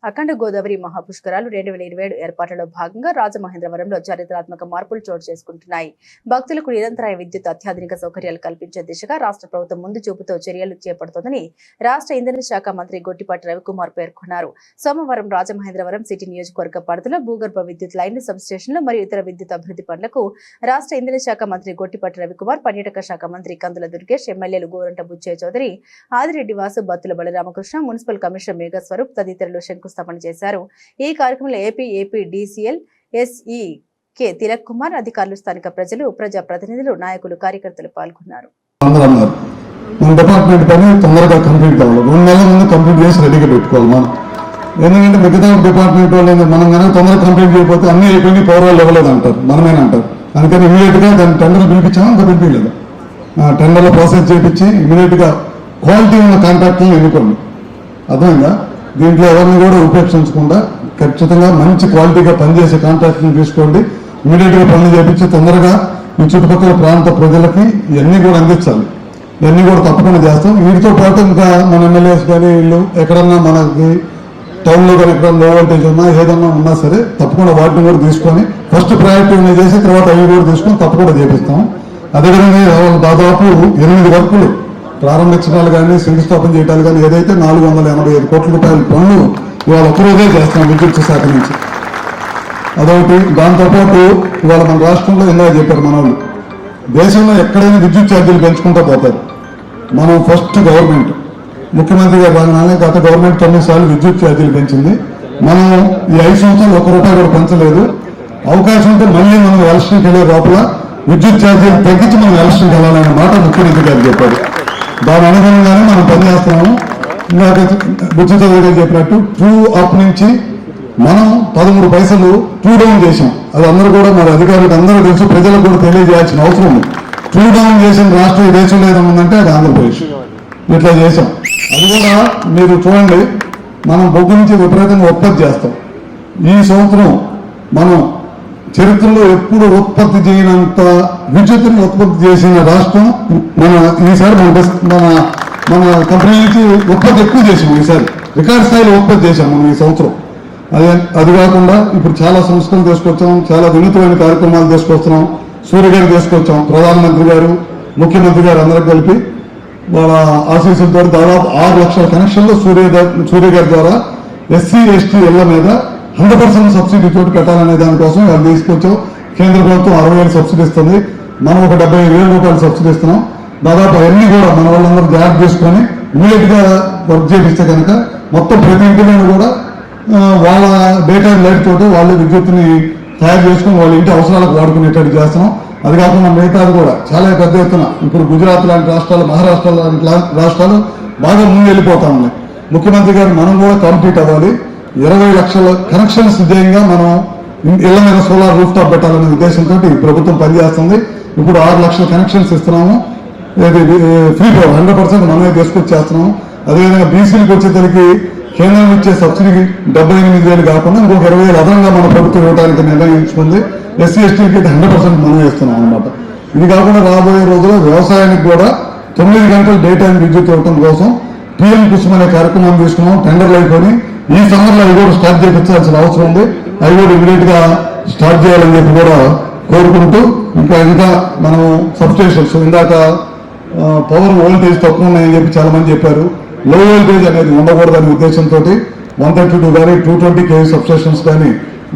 అఖండ గోదావరి మహాపుష్కరాలు 2027 ఏర్పాట్లలో భాగంగా రాజమహేంద్రవరంలో చారిత్రాత్మక మార్పులు చోటు చేసుకుంటున్నాయి. భక్తులకు నిరంతరాయ విద్యుత్, అత్యాధునిక సౌకర్యాలు కల్పించే దిశగా రాష్ట్ర ప్రభుత్వం ముందు చూపుతో చర్యలు చేపడుతోందని రాష్ట్ర ఇంధన శాఖ మంత్రి గొట్టిపాటి రవికుమార్ పేర్కొన్నారు. సోమవారం రాజమహేంద్రవరం సిటీ నియోజకవర్గ పరిధిలో భూగర్భ విద్యుత్ లైన్లు, సబ్స్టేషన్లు మరియు ఇతర విద్యుత్ అభివృద్ధి పనులకు రాష్ట్ర ఇంధన శాఖ మంత్రి గొట్టిపాటి రవికుమార్, పర్యాటక శాఖ మంత్రి కందుల దుర్గేష్, ఎమ్మెల్యేలు గోరంట బుచ్చయ్య చౌదరి, ఆదిరెడ్డి వాసు, బత్తుల బలరామకృష్ణ, మున్సిపల్ కమిషనర్ మేఘస్వరూప్ తదితరులు శంకుస్థాపన చేశారు. ఈ కార్యక్రమంలో APDCL SE K Tilak Kumar, అధికారులు, స్థానిక ప్రజలు, ప్రజా ప్రతినిధులు, నాయకులు, కార్యకర్తలు పాల్గొన్నారు. మన డిపార్ట్మెంట్ పని తొందరగా కంప్లీట్ కావాలి. 2 నెలల ముందు కంప్లీట్ చేసి రెడీగా పెట్టుకోవాలి మనం. ఎందుకంటే మిగతా డిపార్ట్మెంట్ వాళ్ళు మనం కనుక తొందరగా కంప్లీట్ చేయకపోతే అన్ని అయిపోయి పవర్ వాళ్ళు ఇవ్వలేదు అంటారు, మనమేనంటారు. అందుకని ఇమీడియట్ గా దాన్ని టెండర్ పిలిపించాము, ఇంకా పిలిపించలేదు. టెండర్లో ప్రాసెస్ చేయించి ఇమీడియట్ గా క్వాలిటీ ఉన్న కాంట్రాక్టులను ఎన్నుకోండి. అర్థమైందా? దీంట్లో ఎవరిని కూడా ఉపేక్షించకుండా ఖచ్చితంగా మంచి క్వాలిటీగా పనిచేసే కాంట్రాక్ట్ని తీసుకోండి. ఇమీడియట్ గా పనులు చేయించి తొందరగా ఈ చుట్టుపక్కల ప్రాంత ప్రజలకి ఇవన్నీ కూడా అందించాలి. ఇవన్నీ కూడా తప్పకుండా చేస్తాం. వీటితో పాటు ఇంకా మన ఎమ్మెల్యేస్ కానీ వీళ్ళు ఎక్కడన్నా మనకి టౌన్లో కానీ ఎక్కడ లో వోల్టేజ్ ఉన్నా ఏదన్నా ఉన్నా సరే తప్పకుండా వాటిని కూడా తీసుకొని ఫస్ట్ ప్రయారిటీ ఉన్నాయి చేసి తర్వాత అవి కూడా తీసుకొని తప్పకుండా చేపిస్తాం. అదేవిధంగా దాదాపు 8 వర్కులు ప్రారంభించడాలు కానీ శంకుస్థాపన చేయడాలు కానీ ఏదైతే 485 కోట్ల రూపాయల పనులు ఇవాళ ఒక్కరోజే చేస్తాం విద్యుత్ శాఖ నుంచి. అదొకటి. దాంతోపాటు ఇవాళ మన రాష్ట్రంలో ఎన్నో చెప్పారు మన వాళ్ళు, దేశంలో ఎక్కడైనా విద్యుత్ ఛార్జీలు పెంచుకుంటూ పోతారు. మనం ఫస్ట్ గవర్నమెంట్ ముఖ్యమంత్రి గారు రాగానే గత గవర్నమెంట్ 9 సార్లు విద్యుత్ ఛార్జీలు పెంచింది. మనం ఈ 5 సంవత్సరాలు ₹1 కూడా పెంచలేదు. అవకాశం ఉంటే మళ్ళీ మనం ఎలక్షన్కి వెళ్ళే లోపల విద్యుత్ ఛార్జీలు తగ్గించి మనం ఎలక్షన్కి వెళ్ళాలనే మాట ముఖ్యమంత్రి గారు చెప్పారు. దాని అనుగుణంగానే మనం పనిచేస్తున్నాము. ఇందాక బుచ్చిచౌదరి గారు చెప్పినట్టు 2 అప్ నుంచి మనం 13 పైసలు 2 డౌన్ చేసాం. అది అందరూ కూడా మన అధికారులకు అందరూ తెలుసు, ప్రజలకు కూడా తెలియజేయాల్సిన అవసరం ఉంది. 2 డౌన్ చేసిన రాష్ట్రం ఈ దేశంలో ఏదైనా అది ఆంధ్రప్రదేశ్. ఇట్లా చేసాం. అది కూడా మీరు చూడండి, మనం బొగ్గు నుంచి విపరీతంగా ఉత్పత్తి చేస్తాం. ఈ సంవత్సరం మనం చరిత్రలో ఎప్పుడు ఉత్పత్తి చేయనంత విద్యుత్తుని ఉత్పత్తి చేసిన రాష్ట్రం మన ఈసారి మన కంపెనీ నుంచి ఉత్పత్తి ఎక్కువ చేసాము. ఈసారి రికార్డ్ స్థాయిలో ఉత్పత్తి చేశాం మనం ఈ సంవత్సరం. అది కాకుండా ఇప్పుడు చాలా సంస్థలు తీసుకొచ్చాం, చాలా వినూత్నమైన కార్యక్రమాలు తీసుకొస్తున్నాం. సూర్య గారు తీసుకొచ్చాం, ప్రధానమంత్రి గారు, ముఖ్యమంత్రి గారు అందరూ కలిపి వాళ్ళ ఆశీస్సులతో దాదాపు 6 లక్షల కనెక్షన్లు సూర్య గారి ద్వారా ఎస్సీ ఎస్టీ ఇళ్ల మీద 100% సబ్సిడీ తోటి పెట్టాలనే దానికోసం వాళ్ళు తీసుకొచ్చాం. కేంద్ర ప్రభుత్వం 60,000 సబ్సిడీ ఇస్తుంది, మనం ఒక 75,000 రూపాయలు సబ్సిడీ ఇస్తున్నాం. దాదాపు అవన్నీ కూడా మన వాళ్ళందరూ జాగ్రత్త చేసుకొని ఇమీడియట్ గా వర్క్ చేపిస్తే కనుక మొత్తం ప్రతి ఇంటిలోనూ కూడా వాళ్ళ డేటా లైట్ తోటి వాళ్ళు విద్యుత్తుని తయారు చేసుకుని వాళ్ళ ఇంటి అవసరాలకు వాడుకునేటట్టు చేస్తున్నాం. అది కాకుండా మిగతాది కూడా చాలా పెద్ద ఎత్తున ఇప్పుడు గుజరాత్ లాంటి రాష్ట్రాలు, మహారాష్ట్ర లాంటి రాష్ట్రాలు బాగా ముందు వెళ్ళిపోతా ఉన్నాయి. ముఖ్యమంత్రి గారు మనం కూడా కంప్లీట్ అవ్వాలి. 20 లక్షల కనెక్షన్స్ ధ్యేయంగా మనం ఇళ్ల మీద సోలార్ రూఫ్ టాప్ పెట్టాలనే ఉద్దేశంతో ప్రభుత్వం పనిచేస్తుంది. ఇప్పుడు 6 లక్షల కనెక్షన్స్ ఇస్తున్నాము. ఫ్రీ పవర్ 100% మనమే తీసుకొచ్చి చేస్తున్నాము. అదేవిధంగా బీసీలకు వచ్చేసరికి కేంద్రం ఇచ్చే సబ్సిడీకి 78,000 కాకుండా ఇంకొక 20,000 అదనంగా మన ప్రభుత్వం ఇవ్వడానికి నిర్ణయించుకుంది. ఎస్సీ ఎస్టీకి 100% మనం ఇస్తున్నాం అన్నమాట. ఇది కాకుండా రాబోయే రోజుల్లో వ్యవసాయానికి కూడా 9 గంటల డే టైం విద్యుత్ ఇవ్వడం కోసం PM కుసుమ్ అనే కార్యక్రమం తీసుకున్నాం. టెండర్లు అయిపోయి ఈ సమ్మర్లో అవి కూడా స్టార్ట్ చేయించాల్సిన అవసరం ఉంది. అవి కూడా ఇమీడియట్ గా స్టార్ట్ చేయాలని చెప్పి కూడా కోరుకుంటూ ఇంకా మనం సబ్స్టేషన్స్ ఇందాక పవర్ వోల్టేజ్ తక్కువ ఉన్నాయని చెప్పి చాలా మంది చెప్పారు. లో వోల్టేజ్ అనేది ఉండకూడదనే ఉద్దేశంతో 132 కానీ 220 kV సబ్స్టేషన్స్ కానీ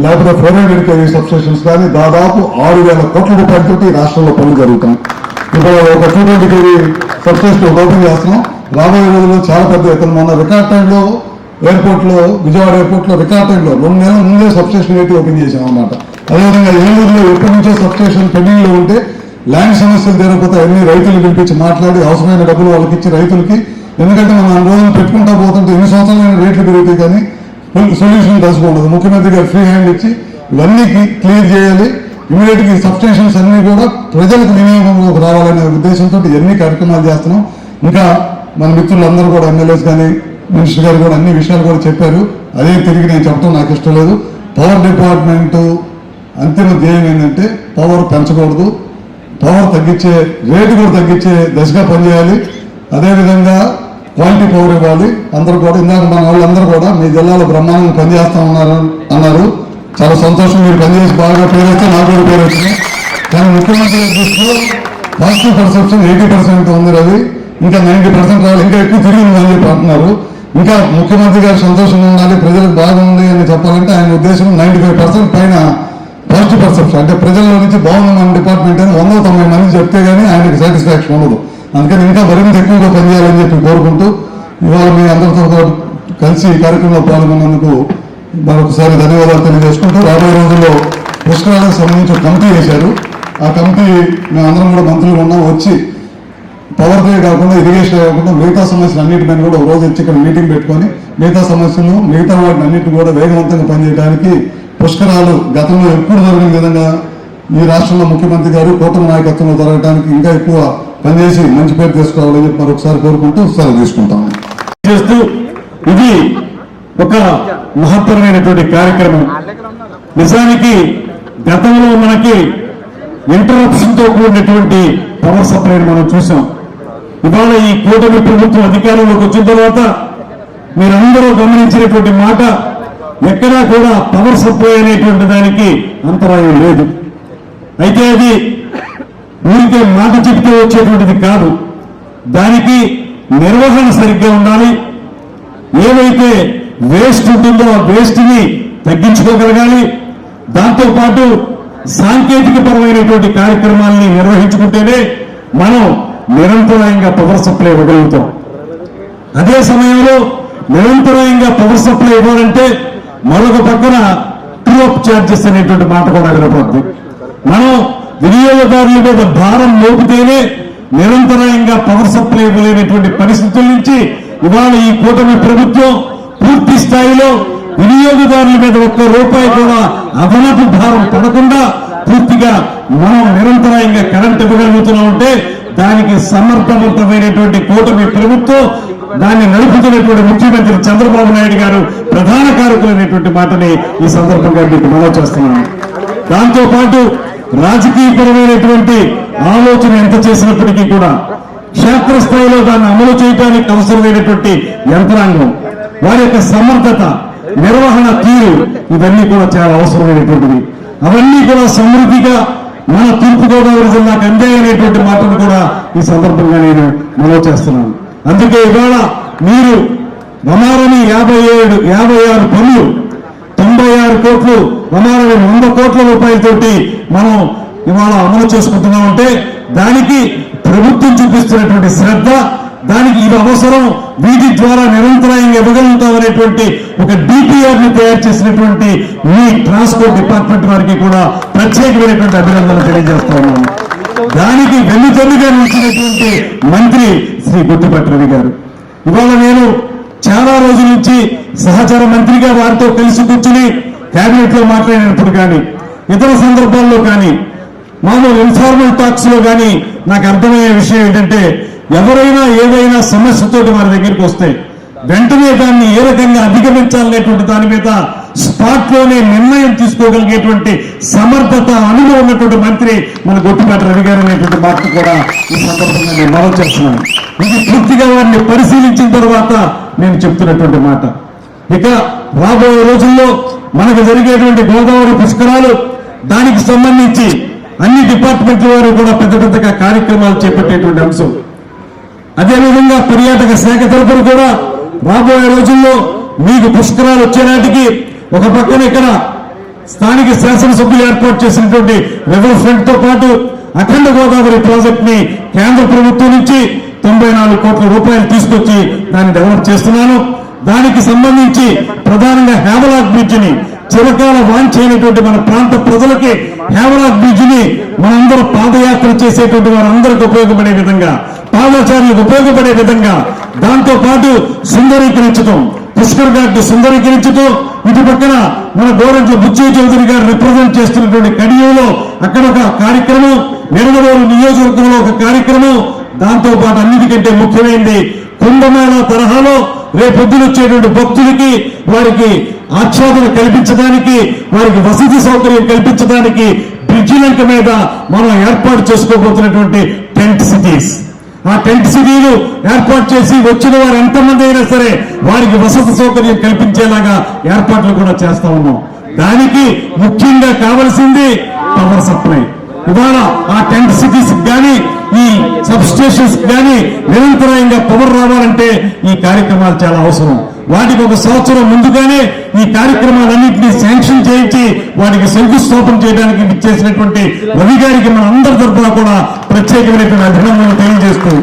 లేకపోతే 400 kV సబ్స్టేషన్స్ కానీ దాదాపు 6,000 కోట్ల రూపాయలతో రాష్ట్రంలో పనులు జరుగుతాయి. ఇప్పుడు ఒక 220 kV సబ్స్టేషన్ ఓపెన్ చేస్తున్నాం. రాబోయే రోజుల్లో చాలా పెద్ద ఎత్తున మొన్న రికార్డ్ టైంలో ఎయిర్పోర్ట్లో, విజయవాడ ఎయిర్పోర్ట్లో రికార్డ్ టైంలో 2 నెలల ముందే సబ్స్టేషన్ అయితే ఓపెన్ చేసాం అన్నమాట. అదేవిధంగా ఏలూరులో ఎప్పటి నుంచో సబ్స్టేషన్ పెండింగ్ లో ఉంటే ల్యాండ్ సమస్యలు తీరకపోతే అన్ని రైతులు పిలిపించి మాట్లాడి అవసరమైన డబ్బులు వాళ్ళకి ఇచ్చి రైతులకి, ఎందుకంటే మనం 2 రోజులు పెట్టుకుంటా పోతుంటే ఎన్ని సంవత్సరాలైన రేట్లు పెరుగుతాయి కానీ సొల్యూషన్ తెలుసుకోండి. ముఖ్యమంత్రి గారు ఫ్రీ హ్యాండ్ ఇచ్చి ఇవన్నీ క్లియర్ చేయాలి. ఇమీడియట్ గా ఈ సబ్స్టేషన్స్ అన్ని కూడా ప్రజలకు వినియోగంలోకి రావాలనే ఉద్దేశంతో ఎన్ని కార్యక్రమాలు చేస్తున్నాం. ఇంకా మన మిత్రులందరూ కూడా ఎమ్మెల్యేస్ కానీ మినిస్టర్ గారు కూడా అన్ని విషయాలు కూడా చెప్పారు. అదే తిరిగి నేను చెప్పడం నాకు ఇష్టం లేదు. పవర్ డిపార్ట్మెంట్ అంతిమ ధ్యేయం ఏంటంటే పవర్ పెంచకూడదు, పవర్ తగ్గించే రేటు కూడా తగ్గించే దశగా పనిచేయాలి. అదేవిధంగా క్వాలిటీ పవర్ ఇవ్వాలి. అందరూ కూడా ఇందాక మన వాళ్ళందరూ కూడా మీ జిల్లాలో బ్రహ్మాండంగా పనిచేస్తా అన్నారు. చాలా సంతోషం, మీరు పనిచేసి బాగా పేరు వస్తే నాకు కూడా పేరు వచ్చింది. కానీ ముఖ్యమంత్రి గారి దృష్టిలో పాజిటివ్ పర్సెప్షన్ 80% ఉంది. రవి ఇంకా 90% రావాలి, ఇంకా ఎక్కువ తిరిగింది అని చెప్పి అంటున్నారు. ఇంకా ముఖ్యమంత్రి గారు సంతోషంగా ఉండాలి, ప్రజలకు బాగుంది అని చెప్పాలంటే ఆయన ఉద్దేశం 95% పైన పాజిటివ్ పర్సెప్షన్, అంటే ప్రజల్లో నుంచి బాగుంది మన డిపార్ట్మెంట్ అని 190 మంది చెప్తే కానీ ఆయనకి సాటిస్ఫాక్షన్ ఉండదు. అందుకని ఇంకా మరింత ఎక్కువగా పనిచేయాలని చెప్పి కోరుకుంటూ ఇవాళ మీ అందరితో కలిసి ఈ కార్యక్రమంలో పాల్గొన్నందుకు మరొకసారి ధన్యవాదాలు తెలియజేసుకుంటూ రాబోయే రోజుల్లో పుష్కరాలకు సంబంధించి కమిటీ వేశారు. ఆ కమిటీ మేమందరం కూడా మంత్రులు ఉన్నాం, వచ్చి పవర్దే కాకుండా ఇరిగేషన్ కాకుండా మిగతా సమస్యలు అన్నిటిపైన కూడా ఒక రోజు వచ్చి ఇక్కడ మీటింగ్ పెట్టుకొని మిగతా సమస్యలు మిగతా వాటిని అన్నింటినీ కూడా వేగవంతంగా పనిచేయడానికి పుష్కరాలు గతంలో ఎప్పుడు జరిగిన విధంగా ఈ రాష్ట్రంలో ముఖ్యమంత్రి గారు కూటమి నాయకత్వంలో జరగడానికి ఇంకా ఎక్కువ పనిచేసి మంచి పేరు తీసుకోవాలని చెప్పి మరొకసారి కోరుకుంటూ సెలవు తీసుకుంటాము. చేస్తూ ఇది ఒక మహత్తరమైనటువంటి కార్యక్రమం. నిజానికి గతంలో మనకి ఇంటరప్షన్ తో కూడినటువంటి పవర్ సప్లైని మనం చూసాం. ఇవాళ ఈ కూటమి ప్రభుత్వం అధికారంలోకి వచ్చిన తర్వాత మీరందరూ గమనించినటువంటి మాట, ఎక్కడా కూడా పవర్ సప్లై అనేటువంటి దానికి అంతరాయం లేదు. అయితే అది ఊరికే మాట చెప్తే వచ్చేటువంటిది కాదు, దానికి నిర్వహణ సరిగ్గా ఉండాలి. ఏవైతే వేస్ట్ ఉంటుందో ఆ వేస్ట్ ని తగ్గించుకోగలగాలి. దాంతో పాటు సాంకేతిక పరమైనటువంటి కార్యక్రమాలని నిర్వహించుకుంటేనే మనం నిరంతరాయంగా పవర్ సప్లై ఇవ్వగలుగుతాం. అదే సమయంలో నిరంతరాయంగా పవర్ సప్లై ఇవ్వాలంటే మరొక పక్కన ట్రూ అప్ ఛార్జెస్ అనేటువంటి మాట కూడా ఎదురపడుతుంది. మనం వినియోగదారుల మీద భారం మోపితేనే నిరంతరాయంగా పవర్ సప్లై ఇవ్వలేనటువంటి పరిస్థితుల నుంచి ఇవాళ ఈ కూటమి ప్రభుత్వం పూర్తి స్థాయిలో వినియోగదారుల మీద ఒక్క రూపాయి కూడా అదనపు భారం పడకుండా పూర్తిగా మనం నిరంతరాయంగా కరెంట్ ఇవ్వగలుగుతున్నామంటే దానికి సమర్థవంతమైనటువంటి కూటమి ప్రభుత్వం, దాన్ని నడుపుతున్నటువంటి ముఖ్యమంత్రి చంద్రబాబు నాయుడు గారు ప్రధాన కారకులైనటువంటి మాటని ఈ సందర్భంగా మీకు మనవి చేస్తున్నాను. దాంతో పాటు రాజకీయపరమైనటువంటి ఆలోచన ఎంత చేసినప్పటికీ కూడా క్షేత్రస్థాయిలో దాన్ని అమలు చేయడానికి అవసరమైనటువంటి యంత్రాంగం, వారి యొక్క సమర్థత, నిర్వహణ తీరు, ఇవన్నీ కూడా చాలా అవసరమైనటువంటివి. అవన్నీ కూడా సమృద్ధిగా మన తూర్పుగోదావరి జిల్లాకు అందాయనేటువంటి మాటను కూడా ఈ సందర్భంగా నేను మనవి చేస్తున్నాను. అందుకే ఇవాళ మీరు రమారని 56 పనులు 96 కోట్లు రమారని 100 కోట్ల రూపాయలతోటి మనం ఇవాళ అమలు చేసుకుంటున్నామంటే దానికి ప్రభుత్వం చూపిస్తున్నటువంటి శ్రద్ధ, దానికి ఇది అవసరం, వీటి ద్వారా నిరంతరాయంగా ఇవ్వగలుగుతాం అనేటువంటి ఒక డిపిఆర్ ని తయారు చేసినటువంటి మీ ట్రాన్స్పోర్ట్ డిపార్ట్మెంట్ వారికి కూడా ప్రత్యేకమైనటువంటి అభినందనలు తెలియజేస్తా ఉన్నాను. దానికి వెన్నుతన్నుగా నిలిచినటువంటి మంత్రి శ్రీ గుత్తిపాటి రవి గారు, ఇవాళ నేను చాలా రోజుల నుంచి సహచర మంత్రిగా వారితో కలిసి కూర్చుని కేబినెట్ లో మాట్లాడినప్పుడు కానీ ఇతర సందర్భాల్లో కానీ మామూలు ఇన్ఫార్మల్ టాక్స్ లో కానీ నాకు అర్థమయ్యే విషయం ఏంటంటే, ఎవరైనా ఏదైనా సమస్యతో మన దగ్గరికి వస్తే వెంటనే దాన్ని ఏ రకంగా అధిగమించాలనేటువంటి దాని మీద స్పాట్ లోనే నిర్ణయం తీసుకోగలిగేటువంటి సమర్థత, అనుభవం ఉన్నటువంటి మంత్రి మన గుత్తిపాటి రవి గారు అనేటువంటి మాట కూడా ఈ సందర్భంగా నేను మనవి చేస్తున్నాను. ఇది పూర్తిగా వారిని పరిశీలించిన తర్వాత నేను చెప్తున్నటువంటి మాట. ఇక రాబోయే రోజుల్లో మనకు జరిగేటువంటి గోదావరి పుష్కరాలు, దానికి సంబంధించి అన్ని డిపార్ట్మెంట్ల వారు కూడా పెద్ద పెద్దగా కార్యక్రమాలు చేపట్టేటువంటి అంశం. అదేవిధంగా పర్యాటక శాఖ తరపున కూడా రాబోయే రోజుల్లో మీకు పుష్కరాలు వచ్చే నాటికి ఒక పక్కన ఇక్కడ స్థానిక శాసనసభ్యులు ఏర్పాటు చేసినటువంటి రివర్ ఫ్రంట్ తో పాటు అఖండ గోదావరి ప్రాజెక్ట్ ని కేంద్ర ప్రభుత్వం నుంచి 94 కోట్ల రూపాయలు తీసుకొచ్చి దాన్ని డెవలప్ చేస్తున్నాను. దానికి సంబంధించి ప్రధానంగా హేవలాక్ బ్రిడ్జ్ ని, చిరకాల వాంఛైనటువంటి మన ప్రాంత ప్రజలకి హేవలాక్ బ్రిడ్జ్ ని మనందరూ పాదయాత్ర చేసేటువంటి వారందరికీ ఉపయోగపడే విధంగా, పాదచారులకు ఉపయోగపడే విధంగా, దాంతో పాటు సుందరీకరించడం, పుష్కర్ ఘాట్ సుందరీకరించడం, ఇటు పక్కన మన గోరంట్ల బుచ్చయ్య చౌదరి గారు రిప్రజెంట్ చేస్తున్నటువంటి కడియంలో అక్కడ ఒక కార్యక్రమం, నిడదవోలు నియోజకవర్గంలో ఒక కార్యక్రమం, దాంతో పాటు అన్నిటికంటే ముఖ్యమైనది కుంభమేళా తరహాలో రేపొద్దునొచ్చేటువంటి భక్తులకి వారికి ఆచ్ఛాదన కల్పించడానికి, వారికి వసతి సౌకర్యం కల్పించడానికి బ్రిడ్జిలంక మీద మనం ఏర్పాటు చేసుకోబోతున్నటువంటి టెంట్ సిటీస్. ఆ టెంట్ సిటీలు ఏర్పాటు చేసి వచ్చిన వారు ఎంతమంది అయినా సరే వారికి వసతి సౌకర్యం కల్పించేలాగా ఏర్పాట్లు కూడా చేస్తా ఉన్నాం. దానికి ముఖ్యంగా కావలసింది పవర్ సప్లై. ఇవాళ ఆ టెంట్ సిటీస్ కానీ ఈ సబ్ స్టేషన్స్ కానీ నిరంతరాయంగా పవర్ రావాలంటే ఈ కార్యక్రమాలు చాలా అవసరం. వాటికి ఒక సంవత్సరం ముందుగానే ఈ కార్యక్రమాలన్నింటినీ శాంక్షన్ చేయించి వాటికి శంకుస్థాపన చేయడానికి ఇచ్చేసినటువంటి రవి గారికి మన అందరి తరఫున కూడా ప్రత్యేకమైనటువంటి అభినందనలు తెలియజేస్తూ